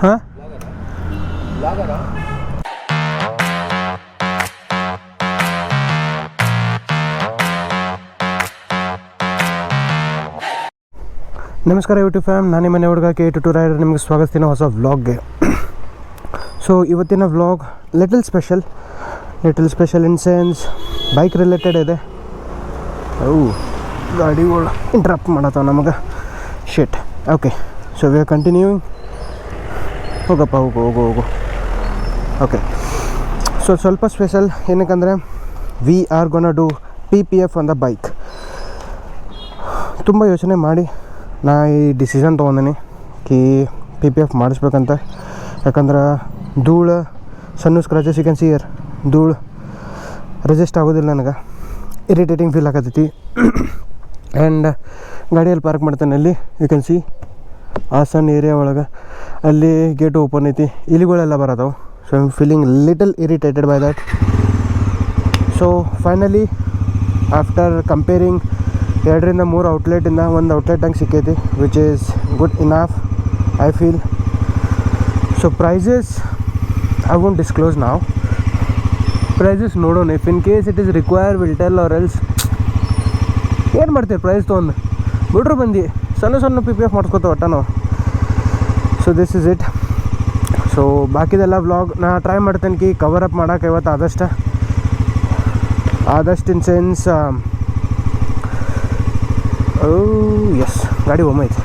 ಹಾಂ ನಮಸ್ಕಾರ YouTube fam, ನಾನೇ ಮನೆ ಹುಡುಗ K22 ರೈಡರ್. ನಿಮಗೆ ಸ್ವಾಗತಿನ ಹೊಸ ವ್ಲಾಗ್ಗೆ. ಸೊ ಇವತ್ತಿನ vlog little special in sense bike related ಇದೆ. ಅವು ಗಾಡಿಗಳು ಇಂಟ್ರಪ್ಟ್ ಮಾಡತ್ತವ ನಮಗೆ. Shit. Okay, so we are continuing. ಹೋಗಪ್ಪ ಹೋಗು. ಓಕೆ, ಸೊ ಸ್ವಲ್ಪ ಸ್ಪೆಷಲ್ ಏನಕ್ಕಂದರೆ we are gonna do PPF on the bike. ತುಂಬ ಯೋಚನೆ ಮಾಡಿ ನಾ ಈ ಡಿಸಿಷನ್ ತೊಗೊಂಡಿನಿ ಕಿ PPF ಮಾಡಿಸ್ಬೇಕಂತ. ಯಾಕಂದ್ರೆ ಧೂಳು, ಸಣ್ಣ scratches, you can see here, ಧೂಳು ರೆಸಿಸ್ಟ್ ಆಗೋದಿಲ್ಲ ನನಗೆ. ಇರಿಟೇಟಿಂಗ್ ಫೀಲ್ ಆಗತ್ತೈತಿ. ಆ್ಯಂಡ್ ಗಾಡಿಯಲ್ಲಿ ಪಾರ್ಕ್ ಮಾಡ್ತೇನೆ ಅಲ್ಲಿ, ಯು ಕ್ಯಾನ್ ಸಿ ಆ ಸಣ್ಣ ಏರಿಯಾ ಒಳಗೆ. ಅಲ್ಲಿ ಗೇಟು ಓಪನ್ ಐತಿ, ಇಲಿಗಳೆಲ್ಲ ಬರತ್ತವು. So I am feeling little irritated by that. So finally after comparing 2-3 ಔಟ್ಲೆಟಿಂದ ಒಂದು ಔಟ್ಲೆಟ್ ಹಂಗೆ ಸಿಕ್ಕೈತಿ, which is good enough I feel. So prices I won't disclose ನಾವು. ಪ್ರೈಸಸ್ ನೋಡೋಣ, if in case it is require will tell or else. ಏನು ಮಾಡ್ತೀವಿ price ತೊಗೊಂಡು ಬಿಡ್ರು ಬಂದು ಸಣ್ಣ PPF ಮಾಡ್ಸ್ಕೊತೇವೆ ಒಟ್ಟ ನಾವು. So this is it. So ಬಾಕಿದೆಲ್ಲ ವ್ಲಾಗ್ ನಾ ಟ್ರೈ ಮಾಡ್ತೇನೆ ಕಿ ಕವರ್ ಅಪ್ ಮಾಡೋಕೆ ಇವತ್ತು ಆದಷ್ಟು ಇನ್ ಸೆನ್ಸ್ ಎಸ್ ಗಾಡಿ ಒಮ್ಮೈತಿ.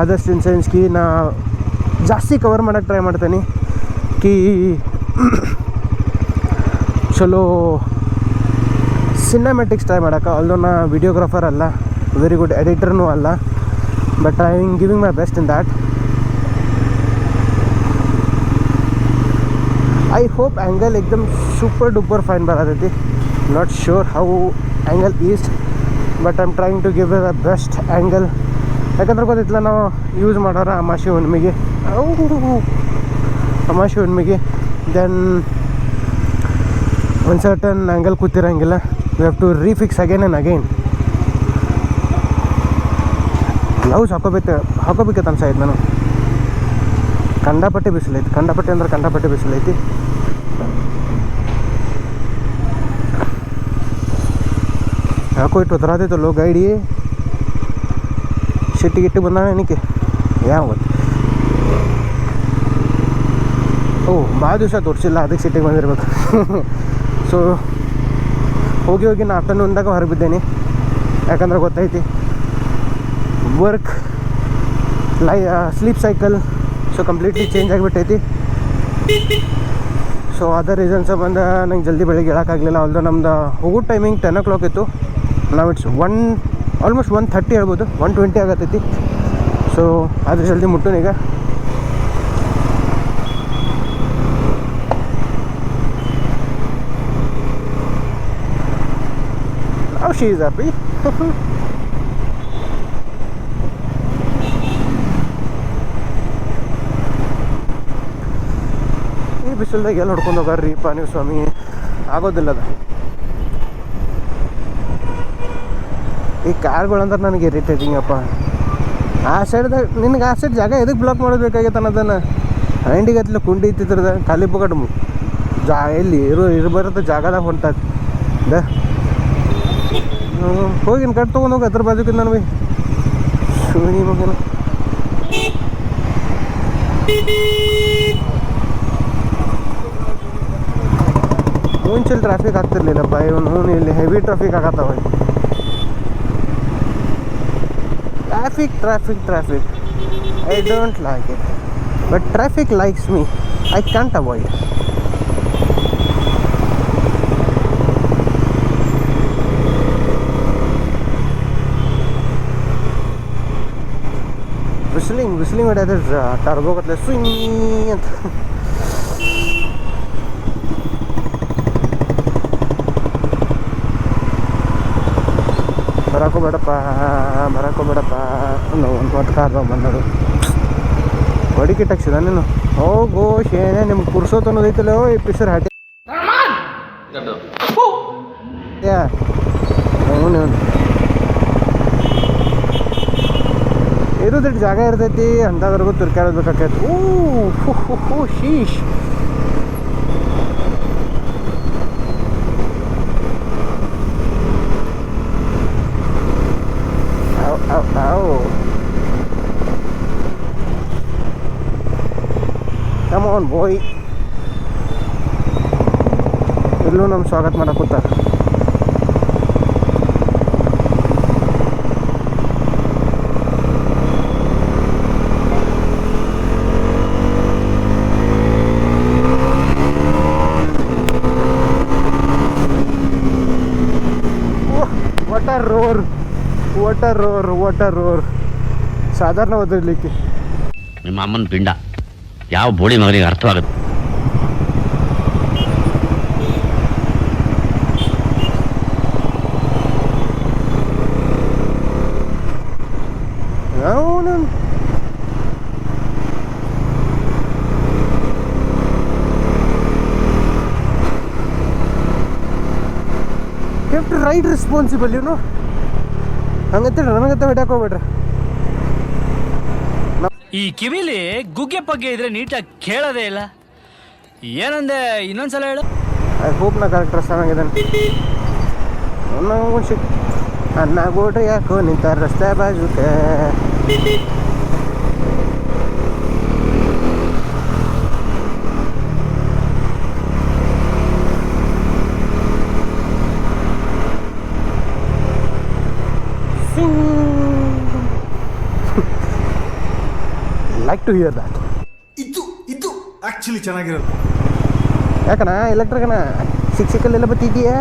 ಆದಷ್ಟು ಇನ್ ಸೆನ್ಸ್ ಕಿ ನಾ ಜಾಸ್ತಿ ಕವರ್ ಮಾಡೋಕ್ಕೆ ಟ್ರೈ ಮಾಡ್ತೇನೆ ಕಿ ಚಲೋ ಸಿನಿಮ್ಯಾಟಿಕ್ಸ್ ಟ್ರೈ ಮಾಡೋಕೆ. ಆಲ್ದೋ ನಾ ವಿಡಿಯೋಗ್ರಾಫರ್ ಅಲ್ಲ, ವೆರಿ ಗುಡ್ ಎಡಿಟರ್ನೂ ಅಲ್ಲ, but I am giving my best in that. I hope angle ಎಕ್ದಮ್ ಸೂಪರ್ ಡೂಪರ್ ಫೈನ್ ಬರತೈತಿ. Not sure how angle is, but I am trying to give the best angle. ಯಾಕಂದ್ರೆ ಗೊತ್ತಿಲ್ಲ ನಾವು use ಮಾಡೋರ ಅಮಾಶಿ ಹುಣ್ಣಿಮೆಗೆ ದೆನ್ ಒಂದು ಸರ್ಟನ್ ಆ್ಯಂಗಲ್ ಕೂತಿರೋಂಗಿಲ್ಲ. We have to refix again and again. Gloves ಹಾಕೋಬೇಕಂತ ಅನ್ಸಾಯ್ತು ನಾನು. ಕಂಡಪಟ್ಟೆ ಬಿಸಿಲೈತಿ. ಯಾಕೋ ಇಟ್ಟು ಒತ್ತರಾತೈತಲ್ಲೋ ಗಾಡಿ. ಸಿಟ್ಟಿಗಿಟ್ಟು ಬಂದಾವ ಏನಕ್ಕೆ ಯಾವ ಗೊತ್ತು. ಭಾಳ ದಿವಸ ತೋರಿಸಿಲ್ಲ, ಅದಕ್ಕೆ ಸಿಟ್ಟಿಗೆ ಬಂದಿರ್ಬೇಕು. ಸೊ ಹೋಗಿ ನಾ ಆಫ್ಟರ್ನೂನ್ದಾಗ ಹೊರಗೆ ಬಿದ್ದೇನೆ. ಯಾಕಂದ್ರೆ ಗೊತ್ತೈತಿ work sleep cycle so completely change ಆಗಿಬಿಟ್ಟೈತಿ. ಸೊ ಅದರ್ ರೀಸನ್ ಸಂಬಂಧ ನಂಗೆ ಜಲ್ದಿ ಬೆಳಗ್ಗೆ ಹೇಳೋಕ್ಕಾಗಲಿಲ್ಲ. ಆಲ್ದೋ ನಮ್ದು ಹೋಗೋ ಟೈಮಿಂಗ್ 10 o'clock ಇತ್ತು. ನಾವು ಇಟ್ಸ್ ಆಲ್ಮೋಸ್ಟ್ 1:30 ಹೇಳ್ಬೋದು, 1:20 ಆಗತ್ತೈತಿ. ಸೊ ಆದರೆ ಜಲ್ದಿ ಮುಟ್ಟೋಣ ಈಗ. Now she is happy. ಈ ಬಿಸಿಲ್ದಾಗ ಎಲ್ಲಿ ಹೊಡ್ಕೊಂಡು ಹೋಗಾರ್ರಿಪ್ಪ ನೀವು ಸ್ವಾಮಿ, ಆಗೋದಿಲ್ಲ ಅದು. ಈ ಕಾರ್ಗಳಂದ್ರೆ ನನಗೆ ಇರಿಟೇಟಿಂಗ್ ಅಪ್ಪ. ಆ ಸೈಡ್ದಾಗ ನಿನಗೆ ಆ ಸೈಡ್ ಜಾಗ ಎದಕ್ಕೆ ಬ್ಲಾಕ್ ಮಾಡಬೇಕಾಗೈತೆ ಅನ್ನೋದನ್ನು. 90 ಗತ್ತಲೆ ಕುಂಡಿ ಇತ್ತಿದ್ರದ ಖಾಲಿ ಪುಗಟ್ ಎಲ್ಲಿ ಇರಬಾರದು ಜಾಗದಾಗ ಹೊಂಟದ ಹೋಗಿನ ಕಟ್ ತೊಗೊಂಡು ಹೋಗಿ ಅದ್ರ ಬಾಜುಕಿಂದ ನನಗೆ ಶಿವನಿ ಮಗನ. ಮುಂಚೆಲ್ಲಿ ಟ್ರಾಫಿಕ್ ಆಗ್ತಿರ್ಲಿಲ್ಲಪ್ಪ, ಇವನು ಇಲ್ಲಿ ಹೆವಿ ಟ್ರಾಫಿಕ್ ಆಗತ್ತವ. Traffic. I don't like it. But traffic likes me. I can't avoid. Whistling ಹೊಡೆದ್ರೆ ಟರ್ಬೋ ಗತ್ತಲೆ ಸ್ವಿಂಗ್ ಅಂತ. ಬರಕೋಬೇಡಪ್ಪ ಒಂದು ಕಾರ್ ಬಂದದು ಹೊಡಿಕೆ ಟಕ್ಸಿದ ನೀನು. ಹೋಗೋ ಶೇನೆ ನಿಮ್ಗೆ ಪುರ್ಸೋತ್ ಅನ್ನೋದೈತಲ್ಲ ಈ ಪಿಸರ್ ಹಾಟಿ. ಇರೋದಿಟ್ಟು ಜಾಗ ಇರ್ತೈತಿ ಅಂಥದ್ರಿಗೂ ತುರ್ಕಾಡೋದ್ಬೇಕಾಕೈತಿ. ಓ ಶೀಶ್. Come on boy. ಇಲ್ಲೂ ನಮ್ಮ ಸ್ವಾಗತ ಮಾಡಕ್ಕೆ ಕೂತಾರ. What a ರೋರ್. ಸಾಧಾರಣ ಓದಿರ್ಲಿಕ್ಕೆ ನಿಮ್ಮ ಅಮ್ಮನ ಪಿಂಡ ಯಾವ ಬೋಳಿ ಮಗನಿಗೆ ಅರ್ಥವಾಗುತ್ತೆ. You have to ride responsible, you know. ಹಂಗಂತೇಳಿ ನನಗಂತ ಹೊಡ್ಯಾಕೆ ಹೋಗ್ಬೇಡ್ರಿ. ಈ ಕಿವಿಲಿ ಗುಗ್ಗೆ ಪಗ್ಗೆ ಇದ್ರೆ ನೀಟಾಗಿ ಕೇಳೋದೇ ಇಲ್ಲ. ಏನಂದೆ ಇನ್ನೊಂದ್ಸಲ ಹೇಳು. ಐ ಹೋಪ್ ನಾ ಕರೆಕ್ಟ್ ರಸ್ತೆ ಹಂಗಿದ್ದಾನೆ. ಅನ್ನ ಗೋಡ್ರಿ ಯಾಕೋ ನಿಂತ ರಸ್ತೆ ಬಾಜುಕ. Like to hear that. ಇದು ಆಕ್ಚುಲಿ ಚೆನ್ನಾಗಿರೋದು. ಯಾಕಣ್ಣ ಎಲೆಕ್ಟ್ರಿಕನ ಸಿಕ್ಕಲ್ಲೆಲ್ಲ ಬತ್ತಿದೆಯಾ?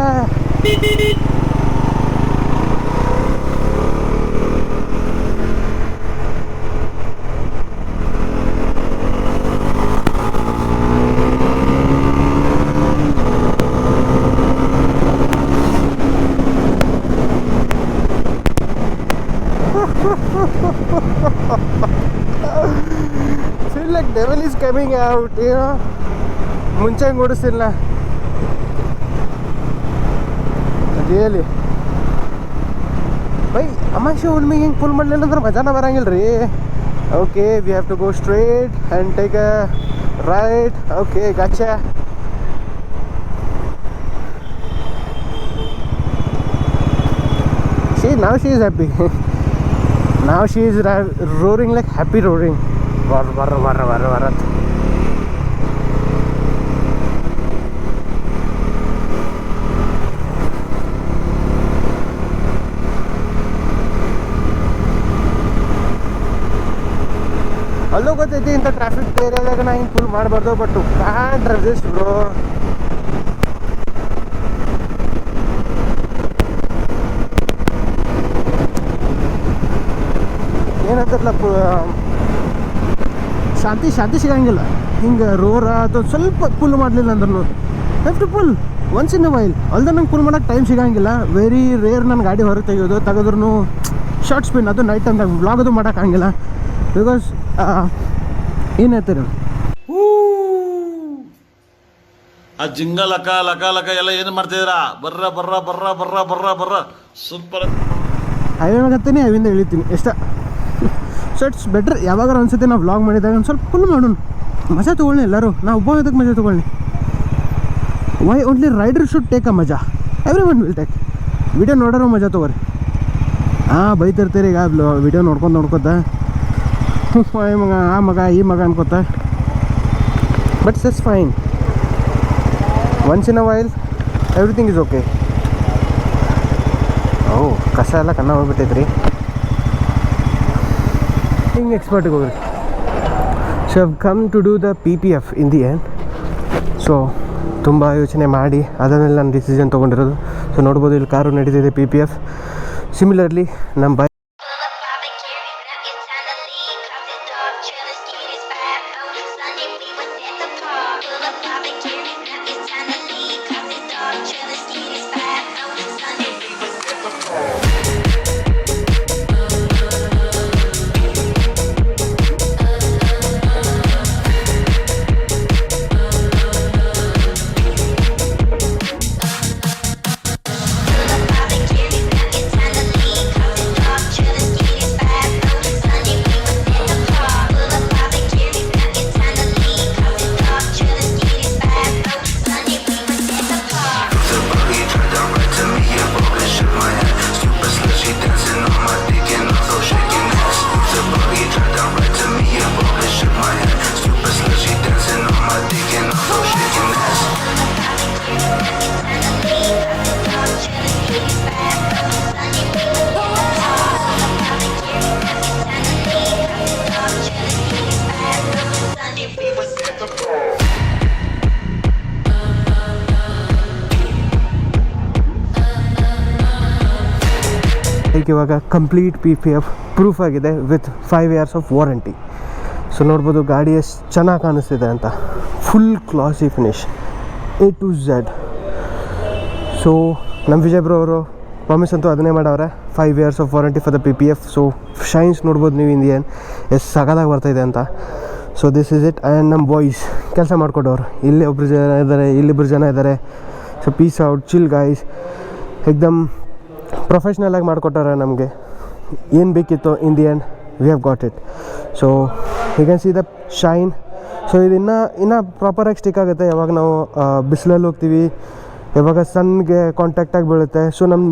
Feel like devil is coming out, you know. ಮುಂಚೆ ಹಂಗೆ ಓಡಿಸ್ತಿಲ್ಲ ರಿಯಲಿ ಬೈ. ಅಮಾಶೆ ಹುಣ್ಣಿಮೆಗೆ ಹಿಂಗೆ ಫುಲ್ ಮಾಡಲಿಲ್ಲ ಅಂದ್ರೆ ಮಜಾನ ಬರಂಗಿಲ್ಲ ರೀ. Okay, we have to go straight and take a right. Okay, gotcha. Now she is happy. Now she is roaring like happy roaring. Var. ಅಲ್ಲೂ ಗೊತ್ತೈತಿ ಇಂಥ ಟ್ರಾಫಿಕ್ ಏರಿಯಾದಾಗ ನಾ ಹಿಂಗೆ ಫುಲ್ ಮಾಡಬಾರ್ದು, ಬಟ್ ಕ್ಯಾಂಟ್ ರೆಸಿಸ್ಟ್ ಬ್ರೋ. ಏನಂತಾರಲ್ಲ, ಶಾಂತಿ ಸಿಗಂಗಿಲ್ಲ ಹಿಂಗೆ ರೋರ ಅಥವಾ ಸ್ವಲ್ಪ ಫುಲ್ ಮಾಡಲಿಲ್ಲ ಅಂದ್ರೂ. Have to full once in a while. ಅಲ್ದ ನಂಗೆ ಫುಲ್ ಮಾಡೋಕ್ಕೆ ಟೈಮ್ ಸಿಗಂಗಿಲ್ಲ. ವೆರಿ ರೇರ್ ನನ್ನ ಗಾಡಿ ಹೊರಗೆ ತೆಗೆದ್ರೂ ಶಾರ್ಟ್ ಸ್ಪಿನ್, ಅದು ನೈಟ್ ಅಂದಾಗ ವ್ಲಾಗ್ ಅದು ಮಾಡೋಕ್ಕಾಗಿಲ್ಲ. ಬಿಕಾಸ್ ಏನು ಹೇಳ್ತೀರಿ, ಆ ಜಿಂಗ ಲಕ ಲಕ ಲಕ ಎಲ್ಲ ಏನು ಮಾಡ್ತಿದ್ದೀರಾ? ಬರ್ರ ಸೂಪರ್. ಹೈವೇ ಆಗತ್ತೀನಿ, ಹೈವಿಂದ ಇಳಿತೀನಿ ಎಷ್ಟ. So it's better. ಯಾವಾಗಾರ ಅನ್ಸುತ್ತೆ ನಾವು ವ್ಲಾಗ್ ಮಾಡಿದಾಗ ಒಂದು ಸ್ವಲ್ಪ ಫುಲ್ ಮಾಡೋಣ, ಮಜಾ ತೊಗೊಳ್ಳಿ ಎಲ್ಲರೂ. ನಾವು ಒಬ್ಬ ಇದಕ್ಕೆ ಮಜಾ ತೊಗೊಳ್ಳಿ. Why only rider should take a ಮಜಾ. Everyone will take. Video ನೋಡೋರು ಮಜಾ ತೊಗೊರಿ. ಬೈತಿರ್ತೀರಿ ಈಗ ವಿಡಿಯೋ ನೋಡ್ಕೊತ ಈ ಮಗ ಅನ್ಕೋತ. But it's fine. Once in a while everything is okay. ಕಸ ಎಲ್ಲ ಕಣ್ಣ ಹೋಗ್ಬಿಟ್ಟೈತ್ರಿ. ಹಿಂಗೆ ಎಕ್ಸ್ಪರ್ಟಿಗೆ ಹೋಗ್ರಿ. So have come to do the PPF in the end. So ತುಂಬ ಯೋಚನೆ ಮಾಡಿ ಅದಾದಮೇಲೆ ನಾನು ಡಿಸಿಷನ್ ತೊಗೊಂಡಿರೋದು. ಸೊ ನೋಡ್ಬೋದು ಇಲ್ಲಿ ಕಾರು ನಡೀತಿದೆ PPF. ಸಿಮಿಲರ್ಲಿ ನಮ್ಮ ಈಗ ಇವಾಗ ಕಂಪ್ಲೀಟ್ PPF ಪ್ರೂಫ್ ಆಗಿದೆ with 5 years of warranty. So ನೋಡ್ಬೋದು ಗಾಡಿ ಎಷ್ಟು ಚೆನ್ನಾಗಿ ಕಾಣಿಸ್ತಿದೆ ಅಂತ, full classy finish A to Z. So ನಮ್ಮ ವಿಜಯ್ ಬ್ರೋ ಅವರು ಪ್ರಾಮಿಸ್ ಅಂತೂ ಅದನ್ನೇ ಮಾಡವ್ರೆ, 5 years of warranty for the PPF. So shines ನೋಡ್ಬೋದು ನೀವು ಇಂಡಿಯನ್ ಎಷ್ಟು ಸಗದಾಗಿ ಬರ್ತಾಯಿದೆ ಅಂತ. So this is it. And ನಮ್ಮ ಬಾಯ್ಸ್ ಕೆಲಸ ಮಾಡಿಕೊಡೋರು, ಇಲ್ಲಿ ಒಬ್ಬರು ಜನ ಇದ್ದಾರೆ, ಇಲ್ಲಿಬ್ಬರು ಜನ ಇದ್ದಾರೆ. So peace out, chill guys, ಏಕ್ದಮ್ ಪ್ರೊಫೆಷ್ನಲಾಗಿ ಮಾಡಿಕೊಟ್ಟಾರೆ ನಮಗೆ. ಏನು ಬೇಕಿತ್ತು in the end we have got it. So you can see the shine. So ಇದು ಇನ್ನೂ ಪ್ರಾಪರಾಗಿ ಸ್ಟಿಕ್ ಆಗುತ್ತೆ ಯಾವಾಗ ನಾವು ಬಿಸಿಲಲ್ಲಿ ಹೋಗ್ತೀವಿ, ಯಾವಾಗ ಸನ್ಗೆ ಕಾಂಟ್ಯಾಕ್ಟಾಗಿ ಬೀಳುತ್ತೆ. ಸೊ ನಮ್ಮ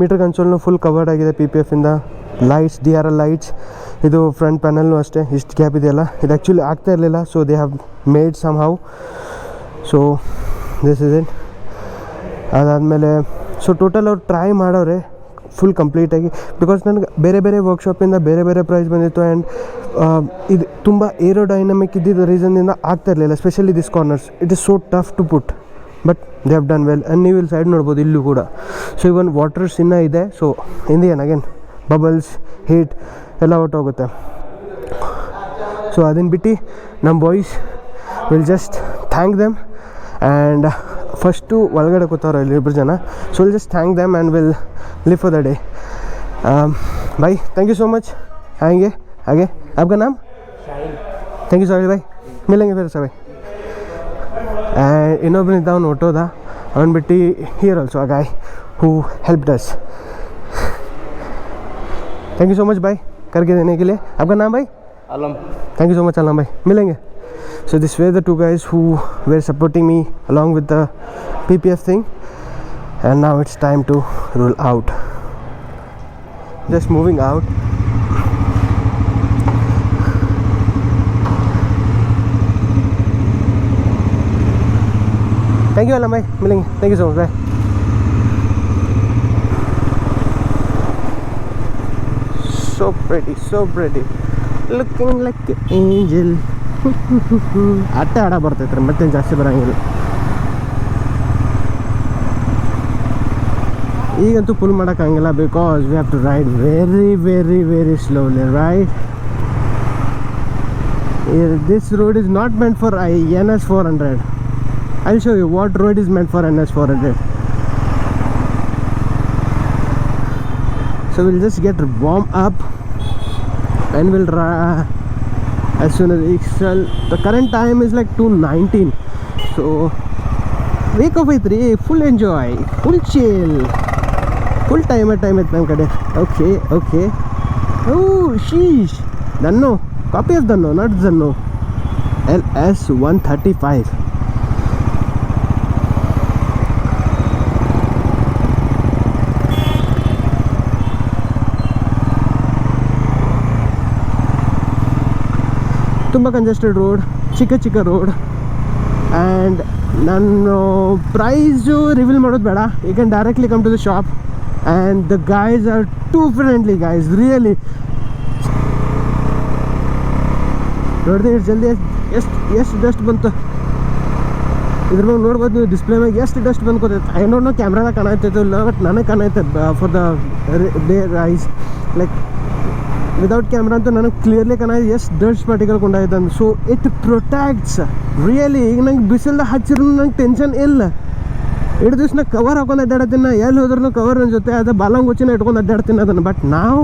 ಮೀಟ್ರ್ ಕನ್ಸೋಲ್ನು ಫುಲ್ ಕವರ್ಡ್ ಆಗಿದೆ PPFಿಂದ. ಲೈಟ್ಸ್, DRL ಲೈಟ್ಸ್, ಇದು ಫ್ರಂಟ್ ಪ್ಯಾನಲ್ನು ಅಷ್ಟೇ, ಇಷ್ಟು ಗ್ಯಾಪ್ ಇದೆಯಲ್ಲ, ಇದು ಆ್ಯಕ್ಚುಲಿ ಆಗ್ತಾ ಇರಲಿಲ್ಲ. So they have made somehow. So this is it. ಅದಾದಮೇಲೆ ಸೊ ಟೋಟಲ್ ಅವ್ರು ಟ್ರೈ ಮಾಡೋರೆ ಫುಲ್ ಕಂಪ್ಲೀಟಾಗಿ, ಬಿಕಾಸ್ ನನಗೆ ಬೇರೆ ಬೇರೆ ವರ್ಕ್ಶಾಪಿಂದ ಬೇರೆ ಬೇರೆ ಪ್ರೈಸ್ ಬಂದಿತ್ತು. ಆ್ಯಂಡ್ ಇದು ತುಂಬ ಏರೋಡೈನಮಿಕ್ ಇದ್ದಿದ್ದ ರೀಸನ್ನಿಂದ ಆಗ್ತಾ ಇರಲಿಲ್ಲ, specially this corners. It is so tough to put, but they have done well. And ನೀವು ಇಲ್ಲಿ ಸೈಡ್ ನೋಡ್ಬೋದು, ಇಲ್ಲೂ ಕೂಡ. ಸೊ ಇವನ್ ವಾಟರ್ಸ್ ಇನ್ನೂ ಇದೆ. So Indian again bubbles, heat ಎಲ್ಲ ಹೊಟ್ಟೋಗುತ್ತೆ. ಸೊ ಅದನ್ನು ಬಿಟ್ಟು ನಮ್ಮ boys will just thank them. And first ಒಳಗಡೆ ಕೂತವ್ರೆ ಇಲ್ಲಿ ಇಬ್ಬರು ಜನ. So will just thank them and will live for the day. भाई थैंक यू सो मच. आएंगे आगे. आपका नाम? थैंक यू साहिल भाई, मिलेंगे फिर से भाई. एंड ಇನ್ನೊಬ್ಬನಿದ್ದ ಅವ್ನು ಹೊಟ್ಟೋದ, ಅವನು ಬಿಟ್ಟು here also a guy who helped us. Thank you so much भाई करके देने के लिए. आपका नाम भाई? Alam. Thank you so much Alam भाई, मिलेंगे. So this were the two guys who were supporting me along with the PPF thing. And now it's time to roll out. Just moving out. Thank you Alam bhai, मिलेंगे. Thank you so much, bye. So pretty, looking like an angel. ಆಟ ಬರ್ತೈತ್ರಿ, ಮತ್ತೇನು ಜಾಸ್ತಿ ಬರೋಂಗಿಲ್ಲ. ಈಗಂತೂ full ಮಾಡೋಕ್ಕಾಗಿಲ್ಲ, because we have to ride very very very slowly, right? This road is not meant for NS 400. I show you what road is meant for NS 400. So will just get warm up and we'll as soon as the current time is like 2:19. So wake up with 3 full enjoy, full chill, full time at ನಮ್ಮ ಕಡೆ. Okay. Oh sheesh, Danno, copy of Danno, not Zanno. LS 135. ತುಂಬ congested road, ಚಿಕ್ಕ road. And ನಾನು price reveal ಮಾಡೋದು ಬೇಡ, you can directly come to the shop. And the guys are too friendly guys, really. ನೋಡಿದೆ ಎಷ್ಟು ಜಲ್ದಿ ಎಷ್ಟು dust ಬಂತು ಇದ್ರ ಮ್ಯಾಗ. ನೋಡ್ಬೋದು ನೀವು ಡಿಸ್ಪ್ಲೇ ಮ್ಯಾಗ ಎಷ್ಟು ಡಸ್ಟ್ ಬಂದ್ಕೋತೈತೆ. ಐ ಡೋಂಟ್ ನೋ ಕ್ಯಾಮ್ರಾದಾಗ ಕಾಣೈತೈತೆ ಇಲ್ಲ, ಬಟ್ ನನಗೆ ಕಾಣೈತೆ for the their eyes. Like without camera ಅಂತೂ ನನಗೆ ಕ್ಲಿಯರ್ಲಿ ಕಾಣೈತೆ ಎಷ್ಟು ಡಸ್ಟ್ ಪಾರ್ಟಿಕಲ್ ಕೊಂಡಾಯ್ತು ಅಂತ. So it protects really. ಈಗ ನಂಗೆ ಬಿಸಿಲ್ದಾಗ ಹಚ್ಚಿರೂ ನಂಗೆ ಟೆನ್ಷನ್ ಇಲ್ಲ. ಎರಡು ದಿವಸ ನಾ ಕವರ್ ಹಾಕೊಂಡು ಅಡ್ಡಾಡ್ತೀನಿ, ಎಲ್ಲಿ ಹೋದ್ರೂ ಕವರ್ ನನ್ನ ಜೊತೆ ಅದು ಬಾಲಂಗುಚ್ಚಿನ ಇಟ್ಕೊಂಡು ಅಡ್ಡಾಡ್ತೀನಿ ಅದನ್ನು. ಬಟ್ ನಾವು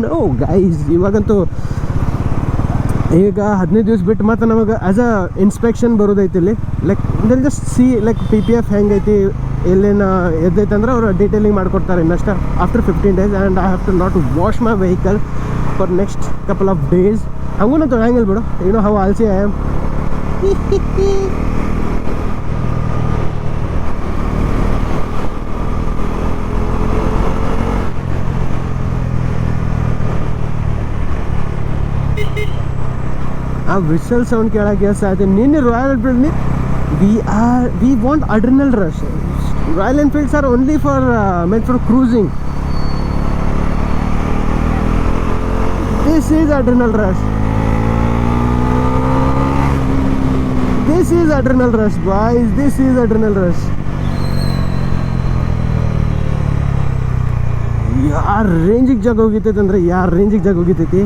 ನೋ ಗೈಸ್, ಇವಾಗಂತೂ ಈಗ 15 ದಿವಸ ಬಿಟ್ಟು ಮತ್ತೆ ನಮಗೆ ಆ್ಯಸ್ ಅ ಇನ್ಸ್ಪೆಕ್ಷನ್ ಬರೋದೈತಿ ಇಲ್ಲಿ. Like they'll just see like PPF ಹೆಂಗೈತಿ, ಎಲ್ಲೇನು ಎದ್ದೈತೆ ಅಂದ್ರೆ ಅವರು ಡೀಟೇಲಿಂಗ್ ಮಾಡಿಕೊಡ್ತಾರೆ ಇನ್ನಷ್ಟು after 15 days. And I have to not wash my vehicle for next couple of days. ಹಂಗೂ ನಾನು ತೊಗೊಳಂಗಿಲ್ಲ ಬಿಡು, ಯು ನೋ ಹೌ ಆಲ್ಸಿ ಐ ಆಮ್. ಆ ವಿಸಲ್ ಸೌಂಡ್ ಕೇಳಕ್ಕೆ ಎಷ್ಟು ಆಯ್ತು. ನಿನ್ನೆ Royal Enfield we want adrenaline rush. Royal Enfields are only for meant for cruising. This is adrenal rush. This is adrenal rush, boys. This is adrenal rush. ಯಾರು ರೇಂಜಿಗೆ ಜಾಗ ಹೋಗಿತೈತೆ ಅಂದರೆ ಯಾರು ರೇಂಜಿಗೆ ಜಾಗ ಹೋಗಿತೈತಿ.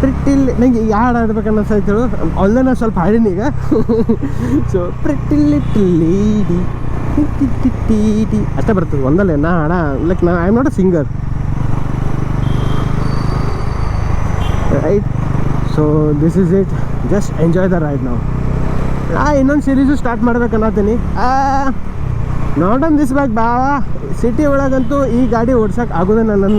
ಪ್ರಿಟ್ಟಿಲ್ ನಂಗೆ ಯಾರು ಆಡ್ಬೇಕು ಅನ್ನಿಸ್ತೈತೇಳು ಅಲ್ಲೇ ನಾನು ಸ್ವಲ್ಪ ಹಾಡಿನಿ ಈಗ. ಸೊ ಪ್ರಿಟ್ಟಿಲ್ಲಿಟ್ಟಿಲ್ಲಿ ಅಷ್ಟೇ ಬರ್ತದೆ ಒಂದಲ್ಲೇ ನಾ ಹಾಡ ಲೈಕ್ ನಾ I am not a singer right. So this is it, just enjoy the ride ನಾವು. ಇನ್ನೊಂದು ಸೀರೀಸು ಸ್ಟಾರ್ಟ್ ಮಾಡ್ಬೇಕನ್ನತ್ತೀನಿ. ನಾಟ್ ಆನ್ ದಿಸ್ ಬ್ಯಾಗ್ ಬಾವ, ಸಿಟಿ ಒಳಗಂತೂ ಈ ಗಾಡಿ ಓಡ್ಸೋಕೆ ಆಗೋದೇ ನನ್ನ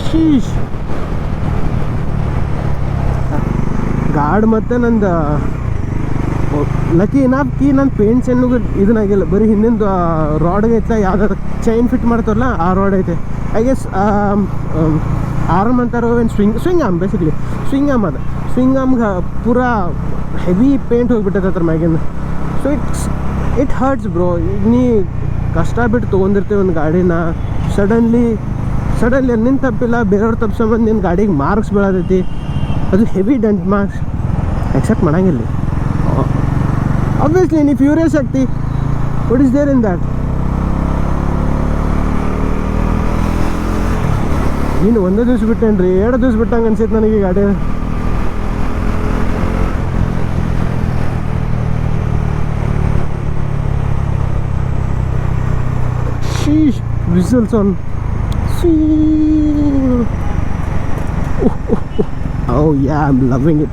ಶೀಶ್ ಗಾಡ್. ಮತ್ತು ನಂದು ಲಕ್ಕಿ ಇನಾಫ್ ಕಿ ನನ್ನ ಪೇಂಟ್ಸ್ ಏನು ಇದನ್ನಾಗಿಲ್ಲ, ಬರೀ ಹಿಂದಿಂದ ರಾಡ್ಗೆ ಐತೆ ಯಾವ್ದಾದ್ರು ಚೈನ್ ಫಿಟ್ ಮಾಡ್ತಾರಲ್ಲ ಆ ರಾಡ್ ಐತೆ. ಐ ಗೆಸ್ ಆರ್ಮ್ ಅಂತಾರೋ ಏನು swing arm, basically swing arm ಅದು. ಸ್ವಿಂಗ್ ಆಮ್ಗೆ ಪೂರಾ ಹೆವಿ ಪೇಂಟ್ ಹೋಗಿಬಿಟ್ಟೈತೆ ಅದ್ರ ಮ್ಯಾಗಿಂದ. So it hurts bro. ಈಗ ನೀ ಕಷ್ಟ ಬಿಟ್ಟು ತೊಗೊಂಡಿರ್ತೀವಿ ಒಂದು ಗಾಡಿನ, ಸಡನ್ಲಿ ನಿನ್ನ ತಪ್ಪಿಲ್ಲ ಬೇರೆಯವ್ರ ತಪ್ಪು ಸಂಬಂಧ ನಿನ್ನ ಗಾಡಿಗೆ ಮಾರ್ಕ್ಸ್ ಬೀಳತೈತಿ, ಅದು ಹೆವಿ ಡೆಂಟ್ ಮಾರ್ಕ್ಸ್ ಎಕ್ಸೆಪ್ಟ್ ಮಾಡಂಗಿಲ್ಲ. ಆಬ್ವಿಯಸ್ಲಿ ನೀ ಫ್ಯೂರಿಯಸ್ ಆಗ್ತಿ. What is there in that? ನೀನು ಒಂದೇ ದಿವ್ಸ ಬಿಟ್ಟೇನ್ರಿ, 2 ದಿವ್ಸ ಬಿಟ್ಟಂಗೆ ಅನ್ಸೈತೆ ನನಗೆ ಈ ಗಾಡಿ. Sheesh, whistles on. Oh yeah, I'm loving it.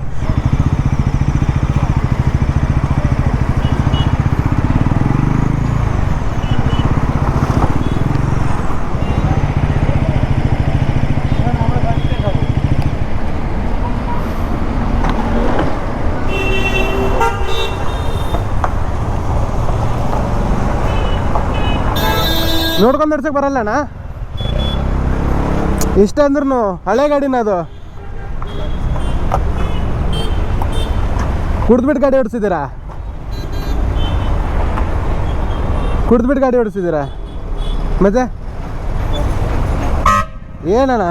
ನೋಡ್ಕೊಂಡು ನಡ್ಸಕ್ಕೆ ಬರಲ್ಲಣ್ಣ ಇಷ್ಟ ಅಂದ್ರೂ ಹಳೆ ಗಾಡಿನ ಅದು. ಕುಡ್ದ್ಬಿಟ್ಟು ಗಾಡಿ ಓಡಿಸಿದ್ದೀರಾ? ಕುಡ್ದ್ಬಿಟ್ಟು ಗಾಡಿ ಓಡಿಸಿದ್ದೀರಾ ಮತ್ತೆ ಏನಣ್ಣ?